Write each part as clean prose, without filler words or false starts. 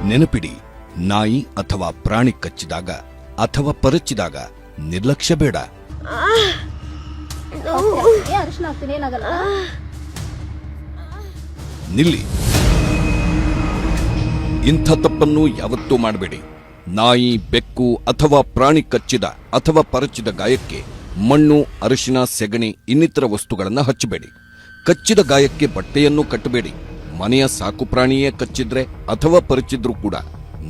ನೆನಪಿಡಿ, ನಾಯಿ ಅಥವಾ ಪ್ರಾಣಿ ಕಚ್ಚಿದಾಗ ಅಥವಾ ಪರಚಿದಾಗ ನಿರ್ಲಕ್ಷ್ಯ ಬೇಡ. ನಿಲ್ಲಿ. ಇಂಥ ತಪ್ಪನ್ನು ಯಾವತ್ತೂ ಮಾಡಬೇಡಿ. ನಾಯಿ, ಬೆಕ್ಕು ಅಥವಾ ಪ್ರಾಣಿ ಕಚ್ಚಿದ ಅಥವಾ ಪರಚಿದ ಗಾಯಕ್ಕೆ ಮಣ್ಣು, ಅರಿಶಿನ, ಸೆಗಣಿ ಇನ್ನಿತರ ವಸ್ತುಗಳನ್ನು ಹಚ್ಚಬೇಡಿ. ಕಚ್ಚಿದ ಗಾಯಕ್ಕೆ ಬಟ್ಟೆಯನ್ನು ಕಟ್ಟಬೇಡಿ. ಮನೆಯ ಸಾಕು ಪ್ರಾಣಿಯೇ ಕಚ್ಚಿದ್ರೆ ಅಥವಾ ಪರಚಿದ್ರೂ ಕೂಡ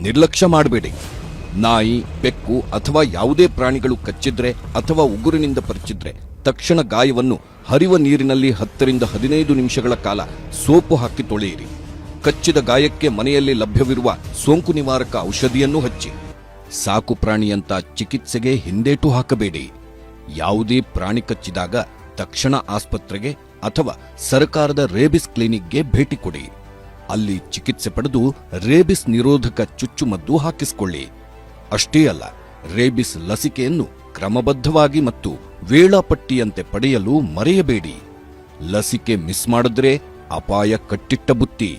ನಿರ್ಲಕ್ಷ್ಯ ಮಾಡಬೇಡಿ. ನಾಯಿ, ಬೆಕ್ಕು ಅಥವಾ ಯಾವುದೇ ಪ್ರಾಣಿಗಳು ಕಚ್ಚಿದ್ರೆ ಅಥವಾ ಉಗುರಿನಿಂದ ಪರಚಿದ್ರೆ ತಕ್ಷಣ ಗಾಯವನ್ನು ಹರಿವ ನೀರಿನಲ್ಲಿ 10 ರಿಂದ 15 ನಿಮಿಷಗಳ ಕಾಲ ಸೋಪು ಹಾಕಿ ತೊಳೆಯಿರಿ. ಕಚ್ಚಿದ ಗಾಯಕ್ಕೆ ಮನೆಯಲ್ಲಿ ಲಭ್ಯವಿರುವ ಸೋಂಕು ನಿವಾರಕ ಔಷಧಿಯನ್ನು ಹಚ್ಚಿ. ಸಾಕು ಪ್ರಾಣಿಯಂತ ಚಿಕಿತ್ಸೆಗೆ ಹಿಂದೇಟು ಹಾಕಬೇಡಿ. ಯಾವುದೇ ಪ್ರಾಣಿ ಕಚ್ಚಿದಾಗ ತಕ್ಷಣ ಆಸ್ಪತ್ರೆಗೆ ಅಥವಾ ಸರ್ಕಾರದ ರೇಬಿಸ್ ಕ್ಲಿನಿಕ್ಗೆ ಭೇಟಿ ಕೊಡಿ. ಅಲ್ಲಿ ಚಿಕಿತ್ಸೆ ಪಡೆದು ರೇಬಿಸ್ ನಿರೋಧಕ ಚುಚ್ಚುಮದ್ದು ಹಾಕಿಸಿಕೊಳ್ಳಿ. ಅಷ್ಟೇ ಅಲ್ಲ, ರೇಬಿಸ್ ಲಸಿಕೆಯನ್ನು ಕ್ರಮಬದ್ಧವಾಗಿ ಮತ್ತು ವೇಳಾಪಟ್ಟಿಯಂತೆ ಪಡೆಯಲು ಮರೆಯಬೇಡಿ. ಲಸಿಕೆ ಮಿಸ್ ಮಾಡಿದ್ರೆ ಅಪಾಯ ಕಟ್ಟಿಟ್ಟ ಬುತ್ತಿ.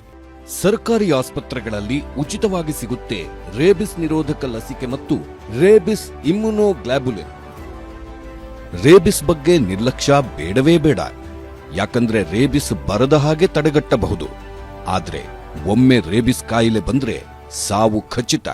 ಸರ್ಕಾರಿ ಆಸ್ಪತ್ರೆಗಳಲ್ಲಿ ಉಚಿತವಾಗಿ ಸಿಗುತ್ತೆ ರೇಬಿಸ್ ನಿರೋಧಕ ಲಸಿಕೆ ಮತ್ತು ರೇಬಿಸ್ ಇಮ್ಯುನೋಗ್ಲಾಬುಲಿನ್. ರೇಬಿಸ್ ಬಗ್ಗೆ ನಿರ್ಲಕ್ಷ್ಯ ಬೇಡವೇ ಬೇಡ. ಯಾಕಂದ್ರೆ ರೇಬಿಸ್ ಬರದ ಹಾಗೆ ತಡೆಗಟ್ಟಬಹುದು. ಆದ್ರೆ ಒಮ್ಮೆ ರೇಬಿಸ್ ಕಾಯಿಲೆ ಬಂದ್ರೆ ಸಾವು ಖಚಿತ.